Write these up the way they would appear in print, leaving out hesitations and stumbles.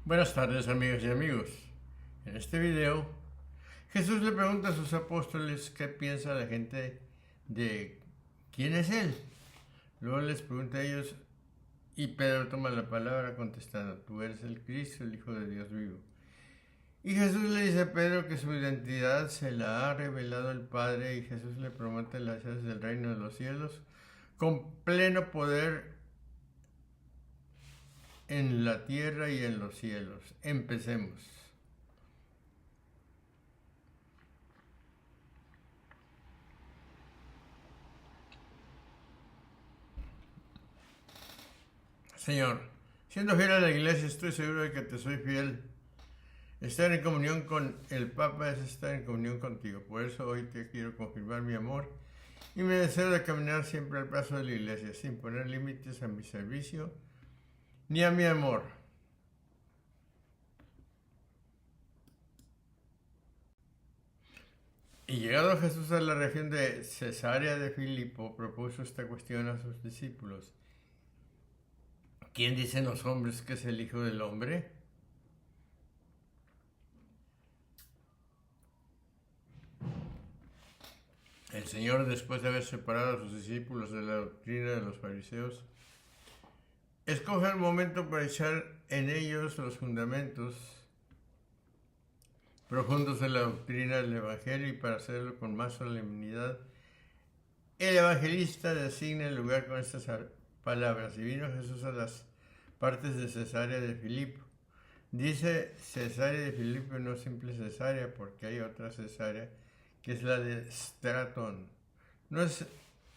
Buenas tardes, amigas y amigos. En este video, Jesús le pregunta a sus apóstoles qué piensa la gente de quién es Él. Luego les pregunta a ellos y Pedro toma la palabra contestando: tú eres el Cristo, el Hijo de Dios vivo. Y Jesús le dice a Pedro que su identidad se la ha revelado el Padre, y Jesús le promete las llaves del reino de los cielos con pleno poder en la tierra y en los cielos. Empecemos. Señor, siendo fiel a la iglesia, estoy seguro de que te soy fiel. Estar en comunión con el Papa es estar en comunión contigo. Por eso hoy te quiero confirmar mi amor y mi deseo de caminar siempre al paso de la iglesia, sin poner límites a mi servicio ni a mi amor. Y llegado Jesús a la región de Cesarea de Filipo, propuso esta cuestión a sus discípulos: ¿quién dicen los hombres que es el Hijo del Hombre? El Señor, después de haber separado a sus discípulos de la doctrina de los fariseos, escoge el momento para echar en ellos los fundamentos profundos de la doctrina del Evangelio, y para hacerlo con más solemnidad, el evangelista designa el lugar con estas palabras: y vino Jesús a las partes de Cesarea de Filipo. Dice Cesarea de Filipo, no simple Cesarea, porque hay otra Cesarea, que es la de Stratón. No es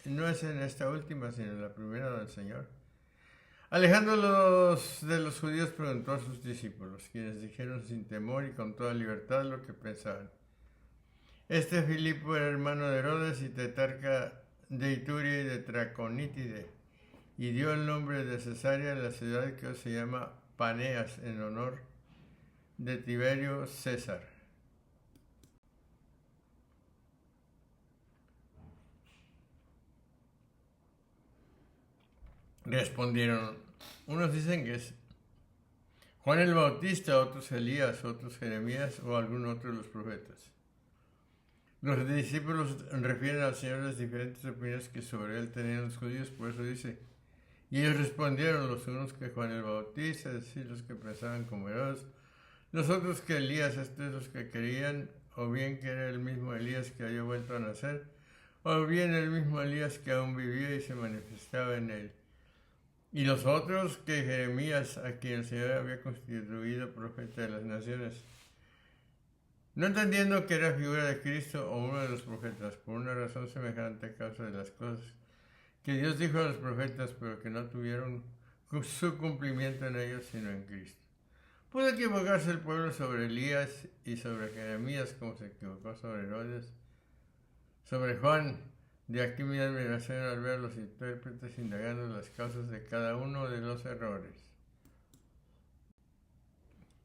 en esta última, sino en la primera del Señor. Alejándolos de los judíos, preguntó a sus discípulos, quienes dijeron sin temor y con toda libertad lo que pensaban: este Filipo era hermano de Herodes y tetrarca de Ituria y de Traconítide, y dio el nombre de Cesarea a la ciudad que hoy se llama Paneas, en honor de Tiberio César. Respondieron: unos dicen que es Juan el Bautista, otros Elías, otros Jeremías o algún otro de los profetas. Los discípulos refieren al Señor las diferentes opiniones que sobre él tenían los judíos, por eso dice: y ellos respondieron, los unos que Juan el Bautista, es decir, los que pensaban como Herodes; los otros que Elías, estos los que creían, o bien que era el mismo Elías que había vuelto a nacer, o bien el mismo Elías que aún vivía y se manifestaba en él; y los otros que Jeremías, a quien el Señor había constituido profeta de las naciones. No entendiendo que era figura de Cristo o uno de los profetas, por una razón semejante a causa de las cosas que Dios dijo a los profetas, pero que no tuvieron su cumplimiento en ellos, sino en Cristo. Pudo equivocarse el pueblo sobre Elías y sobre Jeremías, como se equivocó sobre Herodes. Sobre Juan, de aquí mi admiración al ver a los intérpretes indagando las causas de cada uno de los errores.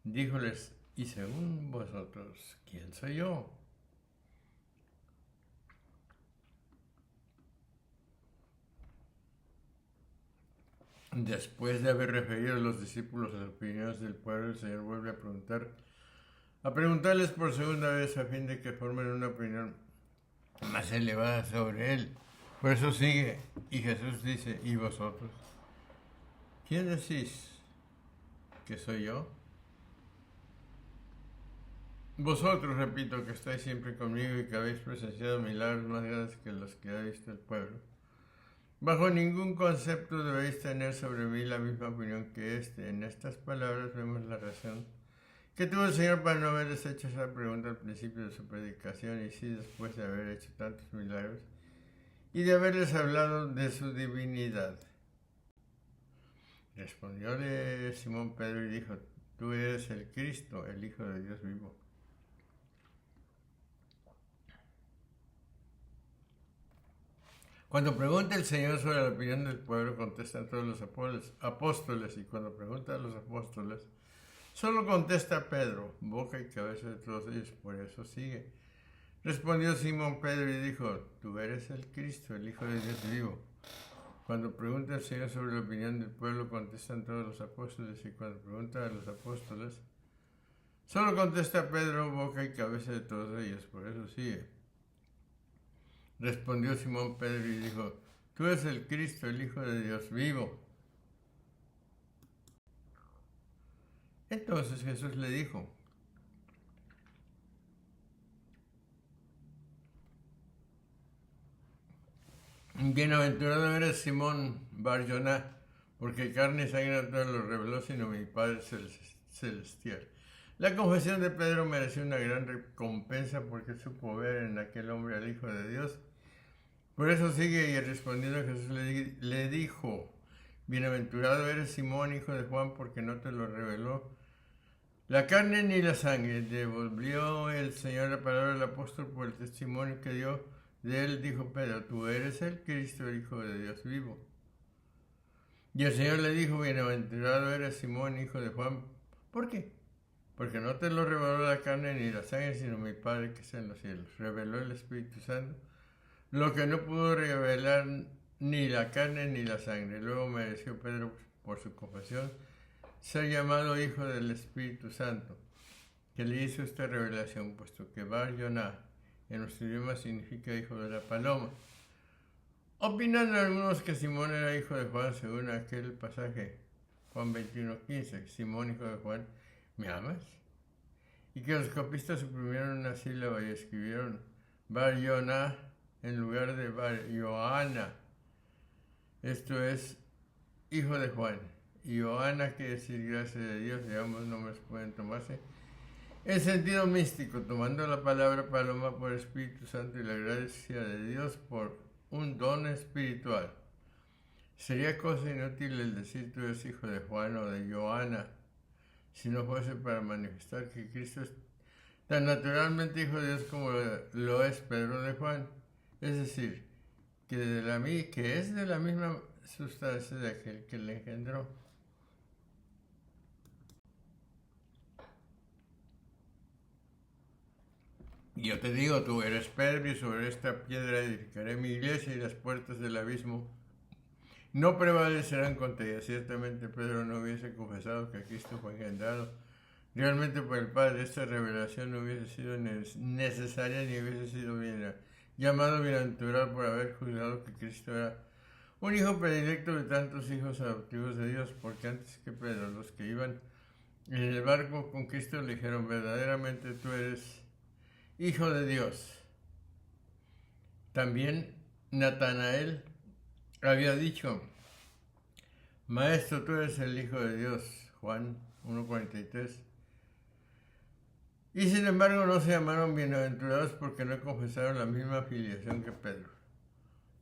Díjoles: y según vosotros, ¿quién soy yo? Después de haber referido a los discípulos las opiniones del pueblo, el Señor vuelve a preguntarles por segunda vez, a fin de que formen una opinión más elevada sobre él. Por eso sigue, y Jesús dice: ¿y vosotros? ¿Quién decís que soy yo? Vosotros, repito, que estáis siempre conmigo y que habéis presenciado milagros más grandes que los que ha visto el pueblo, bajo ningún concepto debéis tener sobre mí la misma opinión que este. En estas palabras vemos la razón que tuvo el Señor para no haberles hecho esa pregunta al principio de su predicación, y sí después de haber hecho tantos milagros y de haberles hablado de su divinidad. Respondióle Simón Pedro y dijo: tú eres el Cristo, el Hijo de Dios vivo. Cuando pregunta el Señor sobre la opinión del pueblo, contestan todos los apóstoles, y cuando pregunta a los apóstoles, solo contesta Pedro, boca y cabeza de todos ellos. Por eso sigue. Respondió Simón Pedro y dijo: tú eres el Cristo, el Hijo de Dios vivo. Cuando pregunta al Señor sobre la opinión del pueblo, contestan todos los apóstoles, y cuando pregunta a los apóstoles, solo contesta Pedro, boca y cabeza de todos ellos. Por eso sigue. Respondió Simón Pedro y dijo, tú eres el Cristo, el Hijo de Dios vivo. Entonces Jesús le dijo, bienaventurado eres Simón Bar-Joná, porque carne y sangre no te lo reveló, sino mi Padre celestial. La confesión de Pedro mereció una gran recompensa porque supo ver en aquel hombre al Hijo de Dios. Por eso sigue, y respondiendo Jesús le dijo, bienaventurado eres Simón, hijo de Juan, porque no te lo reveló la carne ni la sangre. Devolvió el Señor la palabra del apóstol por el testimonio que dio de él. Dijo Pedro, tú eres el Cristo, el Hijo de Dios vivo. Y el Señor le dijo, bienaventurado eres Simón, hijo de Juan. ¿Por qué? Porque no te lo reveló la carne ni la sangre, sino mi Padre que está en los cielos. Reveló el Espíritu Santo lo que no pudo revelar ni la carne ni la sangre. Luego mereció Pedro, por su confesión, ser llamado Hijo del Espíritu Santo, que le hizo esta revelación, puesto que Bar-Joná en nuestro idioma significa hijo de la paloma. Opinan algunos que Simón era hijo de Juan, según aquel pasaje, Juan 21:15, Simón, hijo de Juan, ¿me amas? Y que los copistas suprimieron una sílaba y escribieron Bar-Joná en lugar de Bar-Joana. Esto es, hijo de Juan. Y Joana quiere decir gracia de Dios, y ambos nombres pueden tomarse en sentido místico, tomando la palabra paloma por Espíritu Santo y la gracia de Dios por un don espiritual. Sería cosa inútil el decir tú eres hijo de Juan o de Joana, si no fuese para manifestar que Cristo es tan naturalmente hijo de Dios como lo es Pedro de Juan. Es decir, que es de la misma sustancia de aquel que le engendró. Y yo te digo, tú eres Pedro, y sobre esta piedra edificaré mi iglesia, y las puertas del abismo no prevalecerán contra ella. Ciertamente Pedro no hubiese confesado que Cristo fue engendrado realmente por el Padre. Esta revelación no hubiese sido necesaria, ni hubiese sido llamado bienaventurado por haber juzgado que Cristo era un hijo predilecto de tantos hijos adoptivos de Dios, porque antes que Pedro, los que iban en el barco con Cristo le dijeron, verdaderamente tú eres Hijo de Dios. También Natanael había dicho, Maestro, tú eres el Hijo de Dios, Juan 1:43. Y sin embargo no se llamaron bienaventurados porque no confesaron la misma filiación que Pedro.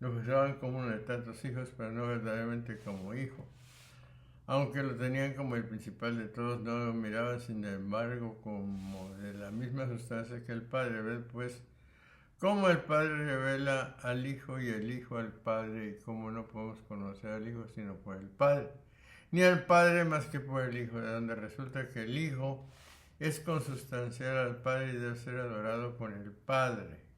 Lo confesaban como uno de tantos hijos, pero no verdaderamente como hijo. Aunque lo tenían como el principal de todos, no lo miraban sin embargo como de la misma sustancia que el Padre. ¿Ves pues cómo el Padre revela al Hijo y el Hijo al Padre, y cómo no podemos conocer al Hijo sino por el Padre, ni al Padre más que por el Hijo, de donde resulta que el Hijo es consustancial al Padre y debe ser adorado con el Padre.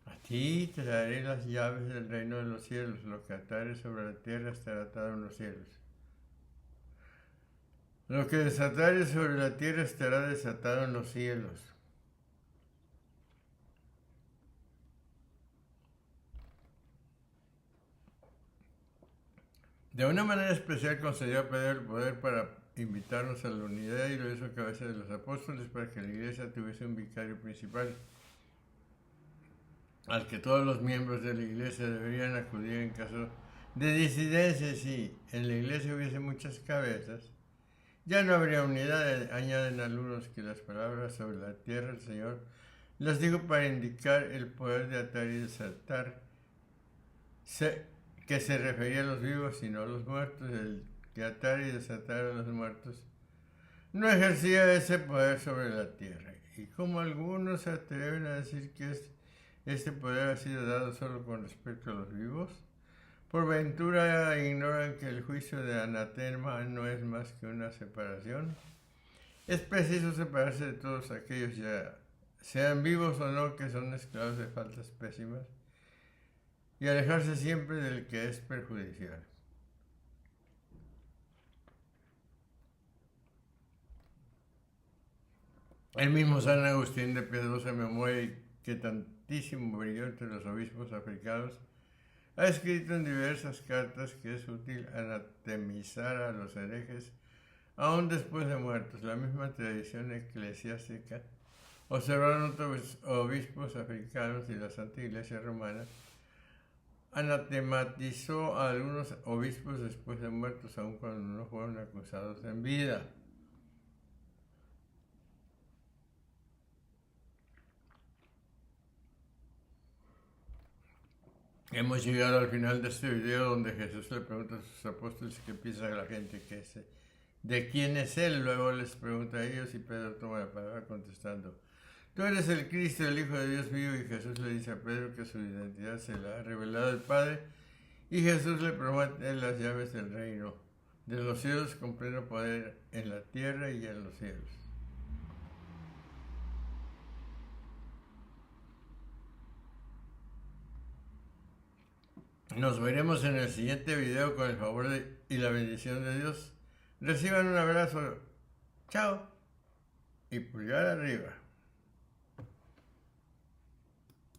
A ti te daré las llaves del reino de los cielos. Lo que atares sobre la tierra estará atado en los cielos. Lo que desatares sobre la tierra estará desatado en los cielos. De una manera especial concedió a Pedro el poder para invitarnos a la unidad, y lo hizo cabeza de los apóstoles para que la iglesia tuviese un vicario principal al que todos los miembros de la iglesia deberían acudir en caso de disidencia. Si en la iglesia hubiese muchas cabezas, ya no habría unidad. Añaden algunos que las palabras sobre la tierra el Señor las dijo para indicar el poder de atar y desatar, que se refería a los vivos y no a los muertos. El que atar y desatar a los muertos no ejercía ese poder sobre la tierra. Y como algunos se atreven a decir que este poder ha sido dado solo con respecto a los vivos, por ventura ignoran que el juicio de anatema no es más que una separación. Es preciso separarse de todos aquellos, ya sean vivos o no, que son esclavos de faltas pésimas y alejarse siempre del que es perjudicial. El mismo San Agustín de Piadosa memoria, que tantísimo brilló entre los obispos africanos, ha escrito en diversas cartas que es útil anatemizar a los herejes aún después de muertos. La misma tradición eclesiástica observaron otros obispos africanos y la Santa Iglesia Romana anatematizó a algunos obispos después de muertos, aun cuando no fueron acusados en vida. Hemos llegado al final de este video donde Jesús le pregunta a sus apóstoles qué piensa la gente que es, de quién es Él. Luego les pregunta a ellos y Pedro toma la palabra contestando: tú eres el Cristo, el Hijo de Dios vivo. Y Jesús le dice a Pedro que su identidad se la ha revelado el Padre, y Jesús le promete las llaves del reino de los cielos con pleno poder en la tierra y en los cielos. Nos veremos en el siguiente video con el favor y la bendición de Dios. Reciban un abrazo. Chao. Y pulgar arriba.